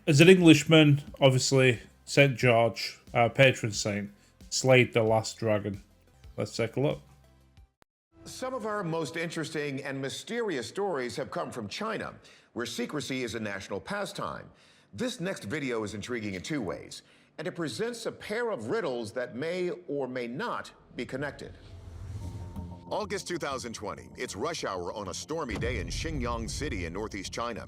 As an Englishman, obviously, St. George, our patron saint, slayed the last dragon. Let's take a look. Some of our most interesting and mysterious stories have come from China, where secrecy is a national pastime. This next video is intriguing in two ways, and it presents a pair of riddles that may or may not be connected. August 2020, it's rush hour on a stormy day in Xinjiang City in northeast China.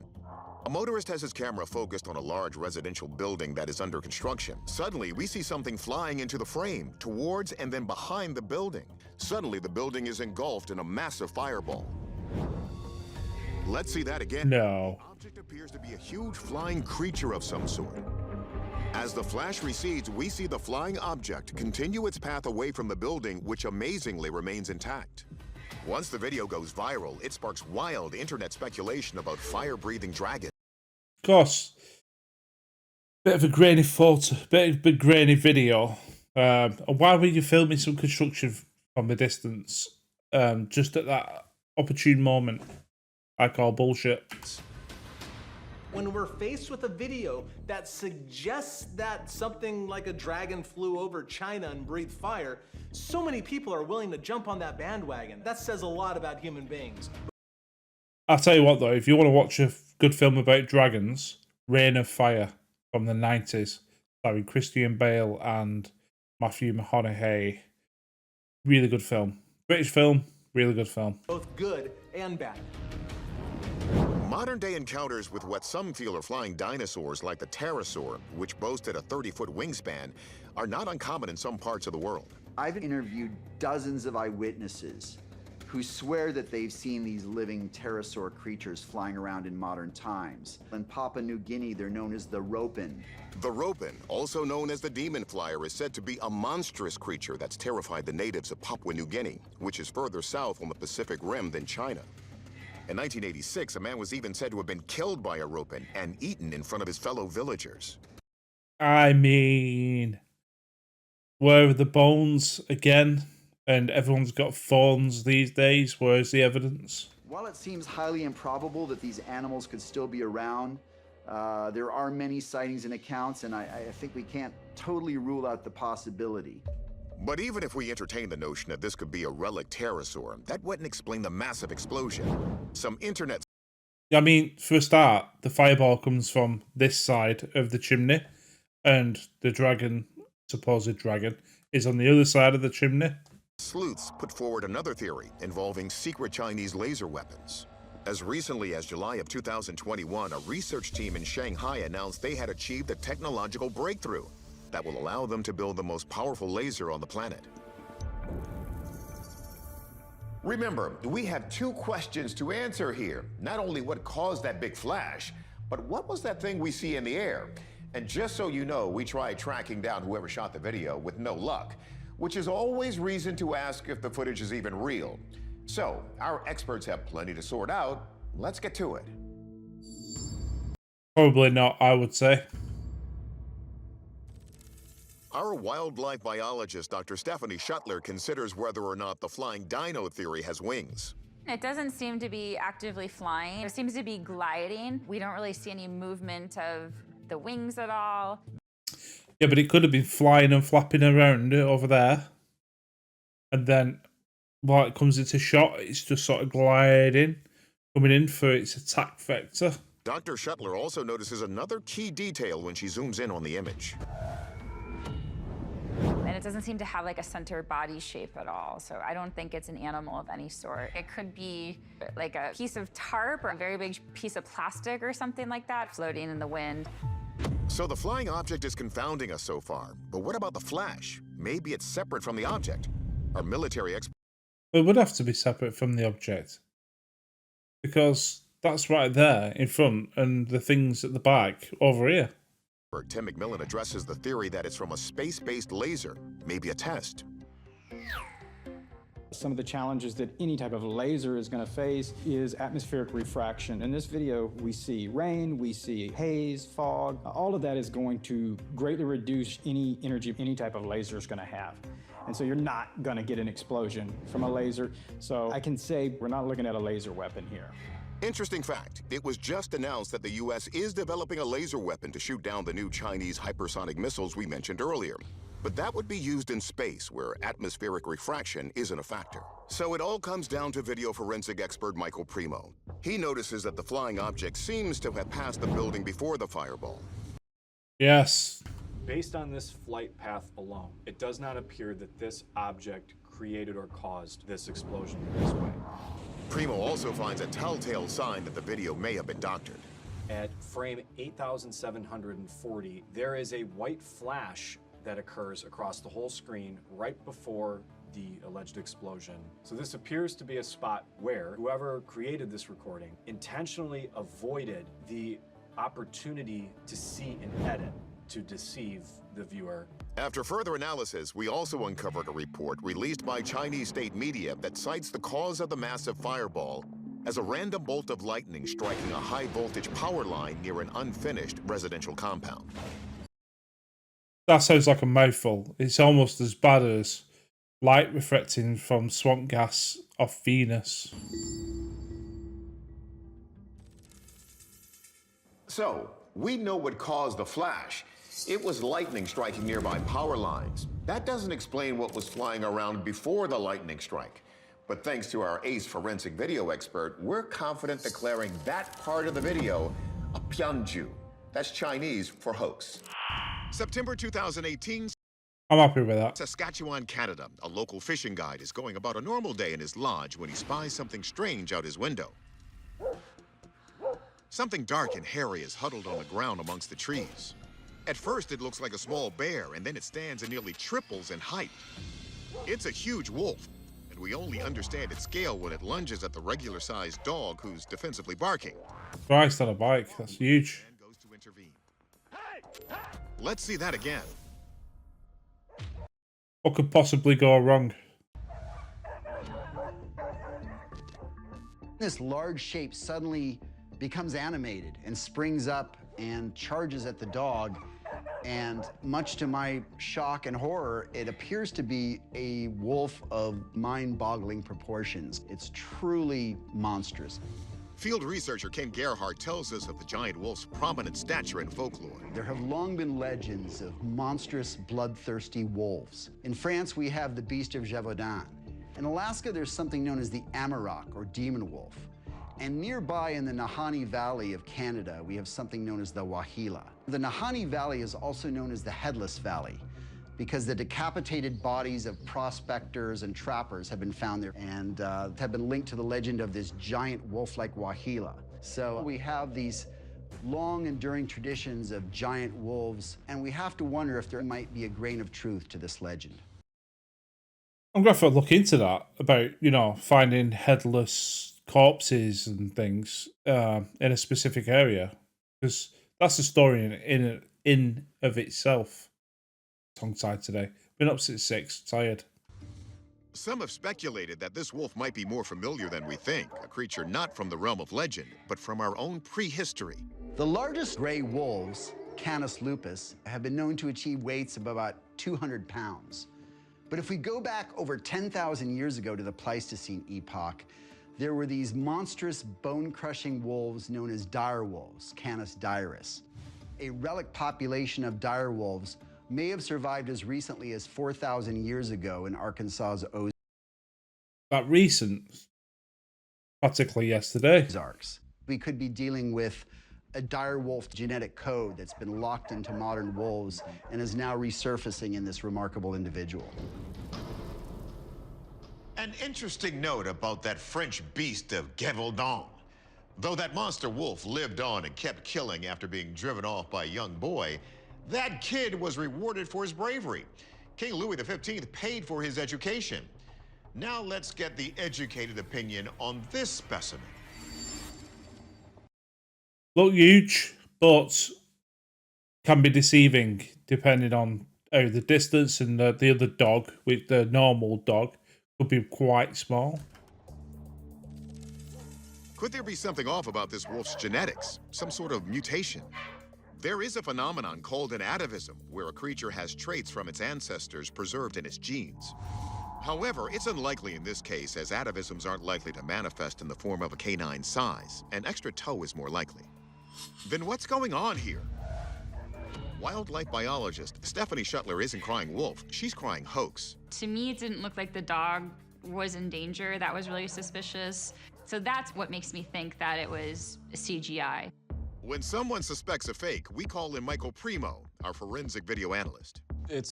A motorist has his camera focused on a large residential building that is under construction. Suddenly, we see something flying into the frame, towards and then behind the building. Suddenly, the building is engulfed in a massive fireball. Let's see that again. No. The object appears to be a huge flying creature of some sort. As the flash recedes, we see the flying object continue its path away from the building, which amazingly remains intact. Once the video goes viral, it sparks wild internet speculation about fire-breathing dragons. Of course, bit of a grainy photo, bit of a grainy video. Why were you filming some construction from a distance? Just at that opportune moment, I call bullshit. When we're faced with a video that suggests that something like a dragon flew over China and breathed fire, so many people are willing to jump on that bandwagon. That says a lot about human beings. I'll tell you what though, if you want to watch a good film about dragons, Reign of Fire from the 90s, starring Christian Bale and Matthew McConaughey. Really good film. British film, really good film. Both good and bad. Modern-day encounters with what some feel are flying dinosaurs like the pterosaur, which boasted a 30-foot wingspan, are not uncommon in some parts of the world. I've interviewed dozens of eyewitnesses who swear that they've seen these living pterosaur creatures flying around in modern times. In Papua New Guinea, they're known as the ropin. The ropin, also known as the demon flyer, is said to be a monstrous creature that's terrified the natives of Papua New Guinea, which is further south on the Pacific Rim than China. In 1986, a man was even said to have been killed by a ropin and eaten in front of his fellow villagers. I mean, where are the bones again? And everyone's got phones these days. Where's the evidence? While it seems highly improbable that these animals could still be around, there are many sightings and accounts, and I think we can't totally rule out the possibility. But even if we entertain the notion that this could be a relic pterosaur, that wouldn't explain the massive explosion. Some internet... I mean, for a start, the fireball comes from this side of the chimney, and the dragon, supposed dragon, is on the other side of the chimney. Sleuths put forward another theory involving secret Chinese laser weapons. As recently as July of 2021, a research team in Shanghai announced they had achieved a technological breakthrough that will allow them to build the most powerful laser on the planet. Remember, we have two questions to answer here. Not only what caused that big flash, but what was that thing we see in the air? And just so you know, we tried tracking down whoever shot the video with no luck, which is always reason to ask if the footage is even real. So, our experts have plenty to sort out. Let's get to it. Probably not, I would say. Our wildlife biologist, Dr. Stephanie Shuttler, considers whether or not the flying dino theory has wings. It doesn't seem to be actively flying. It seems to be gliding. We don't really see any movement of the wings at all. Yeah, but it could have been flying and flapping around over there. And then, while it comes into shot, it's just sort of gliding, coming in for its attack vector. Dr. Shuttler also notices another key detail when she zooms in on the image. And it doesn't seem to have like a center body shape at all. So I don't think it's an animal of any sort. It could be like a piece of tarp or a very big piece of plastic or something like that floating in the wind. So the flying object is confounding us so far. But what about the flash? Maybe it's separate from the object. Our military experts... It would have to be separate from the object. Because that's right there in front and the things at the back over here. Tim McMillan addresses the theory that it's from a space-based laser, maybe a test. Some of the challenges that any type of laser is going to face is atmospheric refraction. In this video, we see rain, we see haze, fog. All of that is going to greatly reduce any energy any type of laser is going to have. And so you're not going to get an explosion from a laser. So I can say we're not looking at a laser weapon here. Interesting fact, it was just announced that the U.S. is developing a laser weapon to shoot down the new Chinese hypersonic missiles we mentioned earlier. But that would be used in space, where atmospheric refraction isn't a factor. So it all comes down to video forensic expert Michael Primo. He notices that the flying object seems to have passed the building before the fireball. Yes. Based on this flight path alone, it does not appear that this object created or caused this explosion in this way. Primo also finds a telltale sign that the video may have been doctored. At frame 8740, there is a white flash that occurs across the whole screen right before the alleged explosion. So this appears to be a spot where whoever created this recording intentionally avoided the opportunity to see an edit to deceive the viewer. After further analysis, we also uncovered a report released by Chinese state media that cites the cause of the massive fireball as a random bolt of lightning striking a high-voltage power line near an unfinished residential compound. That sounds like a mouthful. It's almost as bad as light reflecting from swamp gas off Venus. So, we know what caused the flash. It was lightning striking nearby power lines. That doesn't explain what was flying around before the lightning strike. But thanks to our ace forensic video expert, we're confident declaring that part of the video a pianju. That's Chinese for hoax. September 2018, I'm happy with that. Saskatchewan, Canada. A local fishing guide is going about a normal day in his lodge when he spies something strange out his window. Something dark and hairy is huddled on the ground amongst the trees. At first, it looks like a small bear, and then it stands and nearly triples in height. It's a huge wolf, and we only understand its scale when it lunges at the regular-sized dog who's defensively barking. Christ on a bike, that's huge. And goes to intervene. Let's see that again. What could possibly go wrong? This large shape suddenly becomes animated and springs up and charges at the dog. And much to my shock and horror, it appears to be a wolf of mind-boggling proportions. It's truly monstrous. Field researcher Ken Gerhardt tells us of the giant wolf's prominent stature in folklore. There have long been legends of monstrous, bloodthirsty wolves. In France, we have the beast of Gévaudan. In Alaska, there's something known as the Amarok, or demon wolf. And nearby in the Nahanni Valley of Canada, we have something known as the Wahila. The Nahanni Valley is also known as the Headless Valley because the decapitated bodies of prospectors and trappers have been found there and have been linked to the legend of this giant wolf-like Wahila. So we have these long enduring traditions of giant wolves, and we have to wonder if there might be a grain of truth to this legend. I'm going to have to look into that about, you know, finding headless corpses and things in a specific area, because that's a story in of itself. Tongue-tied today. Been up since 6, tired. Some have speculated that this wolf might be more familiar than we think, a creature not from the realm of legend, but from our own prehistory. The largest gray wolves, Canis lupus, have been known to achieve weights of about 200 pounds. But if we go back over 10,000 years ago to the Pleistocene epoch, there were these monstrous bone-crushing wolves known as dire wolves, Canis dirus. A relic population of dire wolves may have survived as recently as 4,000 years ago in Arkansas's That recent, practically yesterday. Ozarks. We could be dealing with a dire wolf genetic code that's been locked into modern wolves and is now resurfacing in this remarkable individual. An interesting note about that French beast of Gévaudan. Though that monster wolf lived on and kept killing after being driven off by a young boy, that kid was rewarded for his bravery. King Louis XV paid for his education. Now let's get the educated opinion on this specimen. Look huge, but can be deceiving depending on the distance, and the other dog, with the normal dog, could be quite small. Could there be something off about this wolf's genetics? Some sort of mutation? There is a phenomenon called an atavism, where a creature has traits from its ancestors preserved in its genes. However, it's unlikely in this case, as atavisms aren't likely to manifest in the form of a canine size. An extra toe is more likely. Then what's going on here? Wildlife biologist Stephanie Shuttler isn't crying wolf, she's crying hoax. To me, it didn't look like the dog was in danger. That was really suspicious. So that's what makes me think that it was CGI. When someone suspects a fake, we call in Michael Primo, our forensic video analyst. It's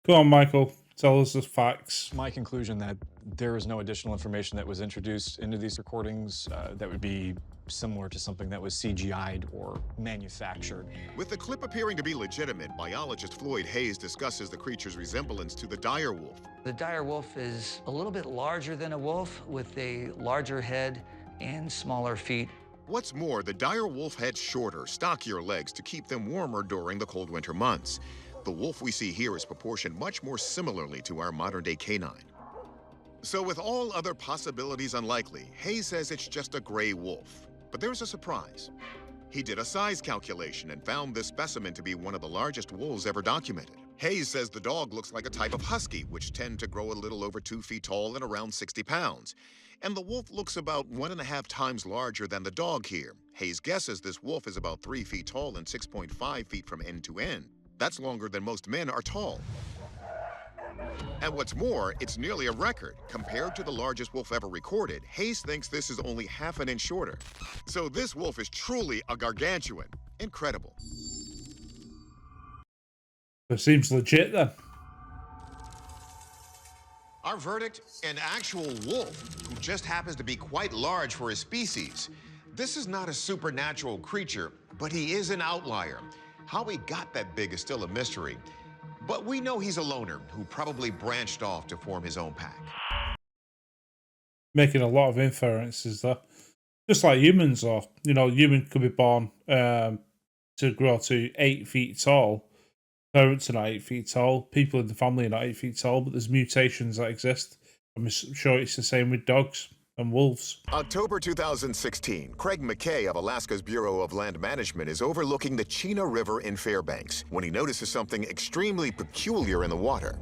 Go on, Michael. Tell us the facts. my conclusion that there is no additional information that was introduced into these recordings that would be similar to something that was CGI'd or manufactured. With the clip appearing to be legitimate, biologist Floyd Hayes discusses the creature's resemblance to the dire wolf. The dire wolf is a little bit larger than a wolf with a larger head and smaller feet. What's more, the dire wolf had shorter, stockier legs to keep them warmer during the cold winter months. The wolf we see here is proportioned much more similarly to our modern-day canine. So with all other possibilities unlikely, Hayes says it's just a gray wolf. But there's a surprise. He did a size calculation and found this specimen to be one of the largest wolves ever documented. Hayes says the dog looks like a type of husky, which tend to grow a little over 2 feet tall and around 60 pounds. And the wolf looks about 1.5 times larger than the dog here. Hayes guesses this wolf is about 3 feet tall and 6.5 feet from end to end. That's longer than most men are tall. And what's more, it's nearly a record. Compared to the largest wolf ever recorded, Hayes thinks this is only half an inch shorter. So this wolf is truly a gargantuan. Incredible. It seems legit then. Our verdict, an actual wolf who just happens to be quite large for his species. This is not a supernatural creature, but he is an outlier. How he got that big is still a mystery. But we know he's a loner who probably branched off to form his own pack. Making a lot of inferences there. Just like humans are. You know, human could be born to grow to 8 feet tall. Parents are not 8 feet tall. People in the family are not 8 feet tall, but there's mutations that exist. I'm sure it's the same with dogs and wolves. October 2016, Craig McKay of Alaska's Bureau of Land Management is overlooking the Chena River in Fairbanks when he notices something extremely peculiar in the water.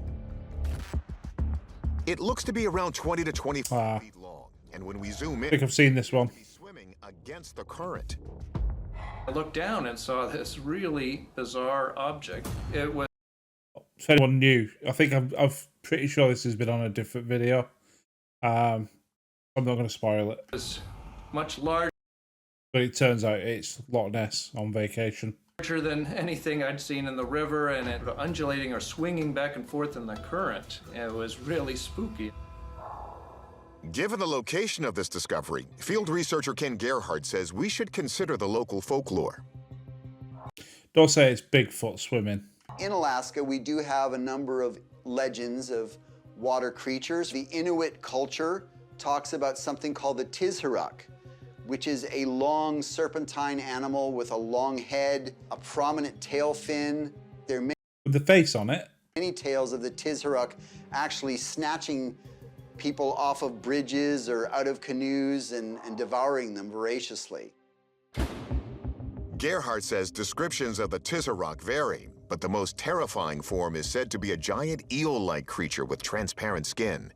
It looks to be around 20 to 25 feet long, and when we zoom in, I think I've seen this one. he's swimming against the current. I looked down and saw this really bizarre object. It was If anyone knew, I think I'm pretty sure this has been on a different video. I'm not going to spoil it. much larger But it turns out it's Loch Ness on vacation. than anything I'd seen in the river, and it was undulating or swinging back and forth in the current. It was really spooky. Given the location of this discovery, field researcher Ken Gerhardt says we should consider the local folklore. Don't say it's Bigfoot swimming. In Alaska, we do have a number of legends of water creatures. The Inuit culture talks about something called the Tizharuk, which is a long serpentine animal with a long head, a prominent tail fin. There are With the face on it. many tales of the Tizharuk actually snatching people off of bridges or out of canoes and devouring them voraciously. Gerhardt says descriptions of the Tizharuk vary, but the most terrifying form is said to be a giant eel-like creature with transparent skin,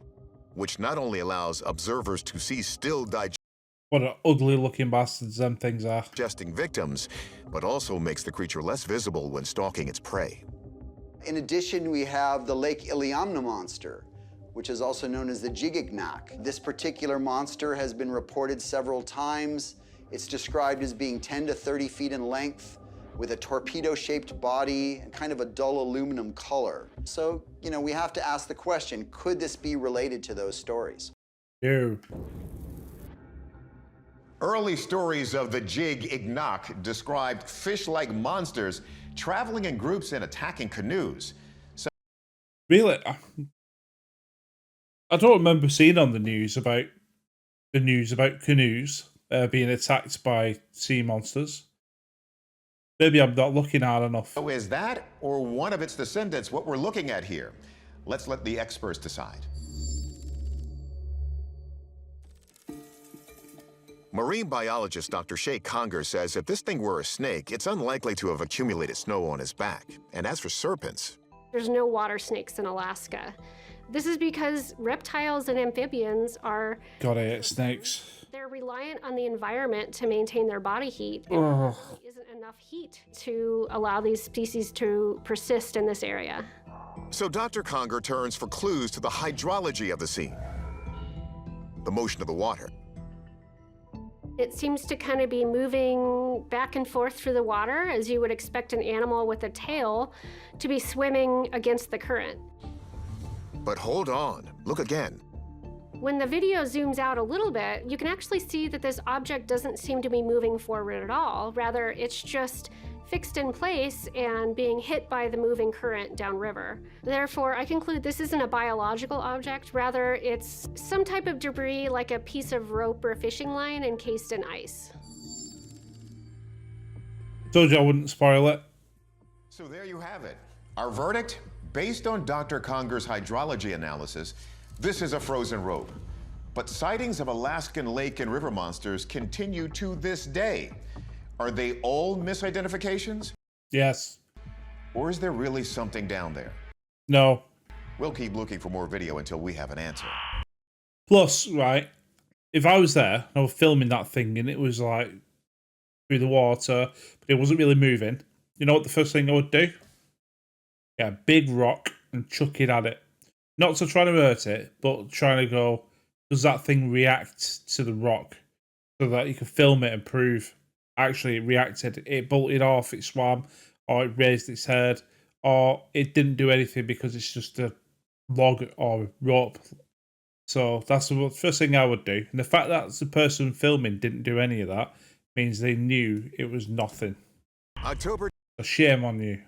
which not only allows observers to see still What an ugly looking bastards them things are. digesting victims, but also makes the creature less visible when stalking its prey. In addition, we have the Lake Iliamna monster, which is also known as the Jigignak. This particular monster has been reported several times. It's described as being 10 to 30 feet in length, with a torpedo-shaped body and kind of a dull aluminum color. So, you know, we have to ask the question, could this be related to those stories? Ew. Early stories of the Jig-Ignak described fish-like monsters traveling in groups and attacking canoes. Really? I don't remember seeing on the news about canoes being attacked by sea monsters. Maybe I'm not looking hard enough. So is that, or one of its descendants, what we're looking at here? Let's let the experts decide. Marine biologist Dr. Shay Conger says if this thing were a snake, it's unlikely to have accumulated snow on its back. And as for serpents, There's no water snakes in Alaska. This is because reptiles and amphibians are... God, I hate snakes. They're reliant on the environment to maintain their body heat. And Ugh. there isn't enough heat to allow these species to persist in this area. So Dr. Conger turns for clues to the hydrology of the scene, the motion of the water. It seems to kind of be moving back and forth through the water, as you would expect an animal with a tail to be swimming against the current. But hold on, look again. When the video zooms out a little bit, you can actually see that this object doesn't seem to be moving forward at all. Rather, it's just fixed in place and being hit by the moving current downriver. Therefore, I conclude this isn't a biological object. Rather, it's some type of debris like a piece of rope or a fishing line encased in ice. Told you I wouldn't spoil it. So there you have it. Our verdict, based on Dr. Conger's hydrology analysis, this is a frozen rope. But sightings of Alaskan lake and river monsters continue to this day. Are they all misidentifications? Yes. Or is there really something down there? No. We'll keep looking for more video until we have an answer. Plus, right, if I was there, I was filming that thing and it was like through the water, but it wasn't really moving, you know what the first thing I would do? Get a big rock and chuck it at it. Not to try to hurt it, but trying to go, does that thing react to the rock? So that you can film it and prove actually it reacted, it bolted off, it swam, or it raised its head, or it didn't do anything because it's just a log or rope. So that's the first thing I would do. And the fact that the person filming didn't do any of that means they knew it was nothing. October A shame on you.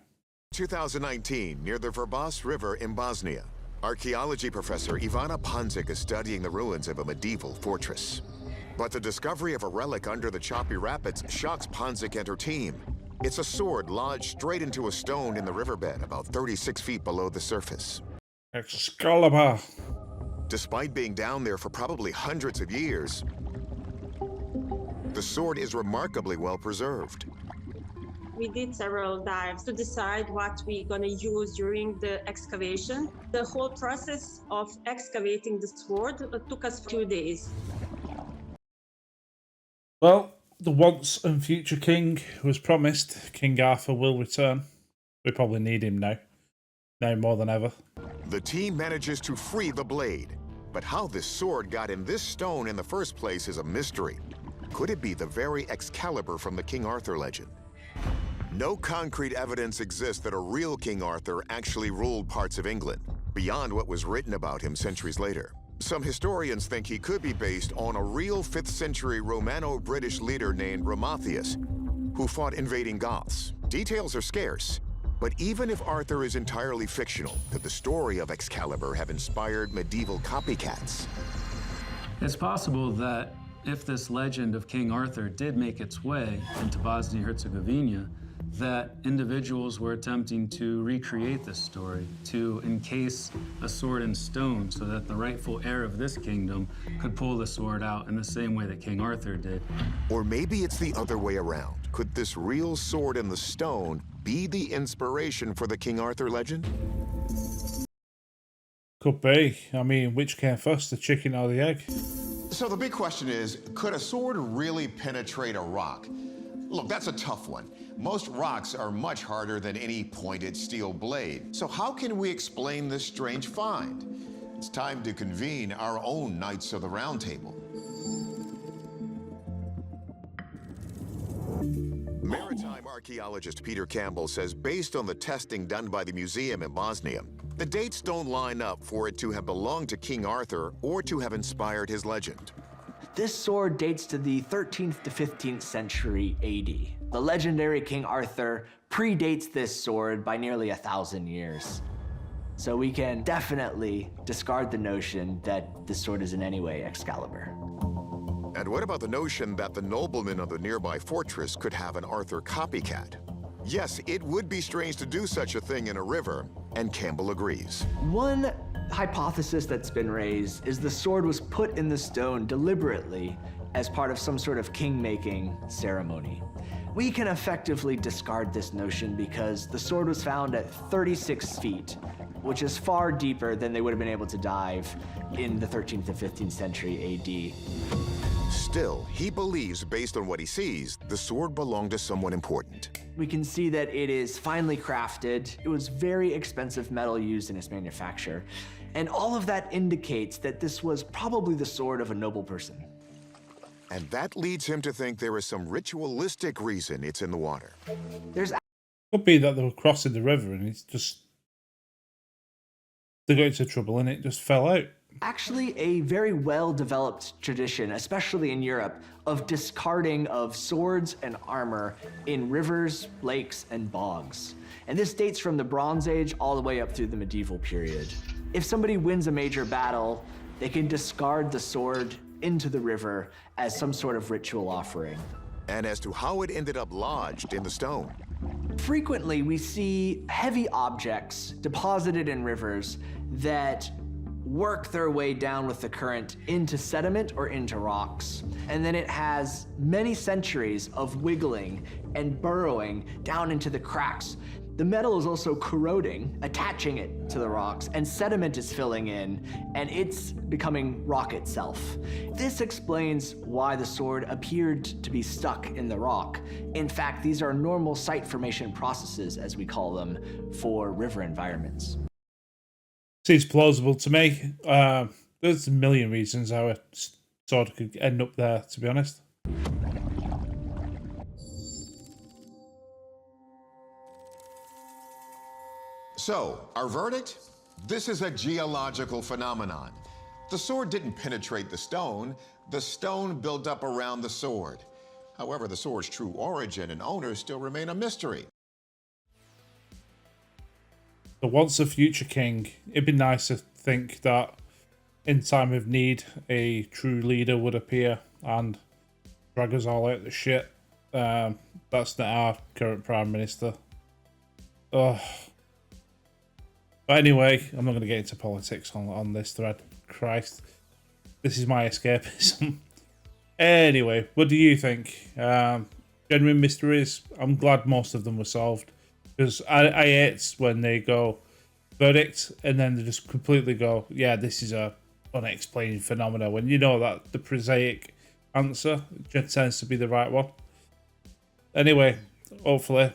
2019, near the Vrbas River in Bosnia. Archaeology professor Ivana Panzic is studying the ruins of a medieval fortress. But the discovery of a relic under the choppy rapids shocks Panzic and her team. It's a sword lodged straight into a stone in the riverbed about 36 feet below the surface. Excalibur. Despite being down there for probably hundreds of years, the sword is remarkably well preserved. We did several dives to decide what we're going to use during the excavation. The whole process of excavating the sword took us 2 days. Well, the once and future king was promised. King Arthur will return. We probably need him now. Now more than ever. The team manages to free the blade. But how this sword got in this stone in the first place is a mystery. Could it be the very Excalibur from the King Arthur legend? No concrete evidence exists that a real King Arthur actually ruled parts of England, beyond what was written about him centuries later. Some historians think he could be based on a real 5th century Romano-British leader named Romathius, who fought invading Goths. Details are scarce, but even if Arthur is entirely fictional, could the story of Excalibur have inspired medieval copycats? It's possible that if this legend of King Arthur did make its way into Bosnia-Herzegovina, that individuals were attempting to recreate this story, to encase a sword in stone so that the rightful heir of this kingdom could pull the sword out in the same way that King Arthur did. Or maybe it's the other way around. Could this real sword in the stone be the inspiration for the King Arthur legend? Could be. I mean, which came first, the chicken or the egg? So the big question is, could a sword really penetrate a rock? Look, that's a tough one. Most rocks are much harder than any pointed steel blade. So how can we explain this strange find? It's time to convene our own Knights of the Round Table. Maritime archaeologist Peter Campbell says based on the testing done by the museum in Bosnia, the dates don't line up for it to have belonged to King Arthur or to have inspired his legend. This sword dates to the 13th to 15th century AD. The legendary King Arthur predates this sword by nearly 1,000 years. So we can definitely discard the notion that this sword is in any way Excalibur. And what about the notion that the noblemen of the nearby fortress could have an Arthur copycat? Yes, it would be strange to do such a thing in a river, and Campbell agrees. One hypothesis that's been raised is the sword was put in the stone deliberately as part of some sort of king-making ceremony. We can effectively discard this notion because the sword was found at 36 feet which is far deeper than they would have been able to dive in the 13th and 15th century AD. Still, he believes, based on what he sees, the sword belonged to someone important. We can see that it is finely crafted. It was very expensive metal used in its manufacture. And all of that indicates that this was probably the sword of a noble person. And that leads him to think there is some ritualistic reason it's in the water. Could be that they were crossing the river and it's just... they got into trouble and it just fell out. Actually a very well-developed tradition, especially in Europe, of discarding of swords and armor in rivers, lakes, and bogs. And this dates from the Bronze Age all the way up through the medieval period. If somebody wins a major battle, they can discard the sword into the river as some sort of ritual offering. And as to how it ended up lodged in the stone. Frequently, we see heavy objects deposited in rivers that work their way down with the current into sediment or into rocks. And then it has many centuries of wiggling and burrowing down into the cracks. The metal is also corroding, attaching it to the rocks, and sediment is filling in, and it's becoming rock itself. This explains why the sword appeared to be stuck in the rock. In fact, these are normal site formation processes, as we call them, for river environments. Seems plausible to me. There's a million reasons how a sword could end up there, to be honest. So, our verdict? This is a geological phenomenon. The sword didn't penetrate the stone built up around the sword. However, the sword's true origin and owner still remain a mystery. So once a future king, it'd be nice to think that in time of need, a true leader would appear and drag us all out the shit. That's not our current Prime Minister. Ugh. But anyway, I'm not going to get into politics on this thread. Christ. This is my escapism. Anyway, what do you think? Genuine mysteries? I'm glad most of them were solved. Because I hate when they go verdict and then they just completely go, yeah, this is a unexplained phenomena. When you know that the prosaic answer tends to be the right one. Anyway, hopefully,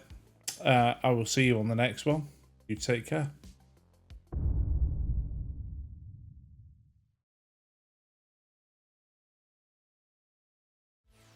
I will see you on the next one. You take care.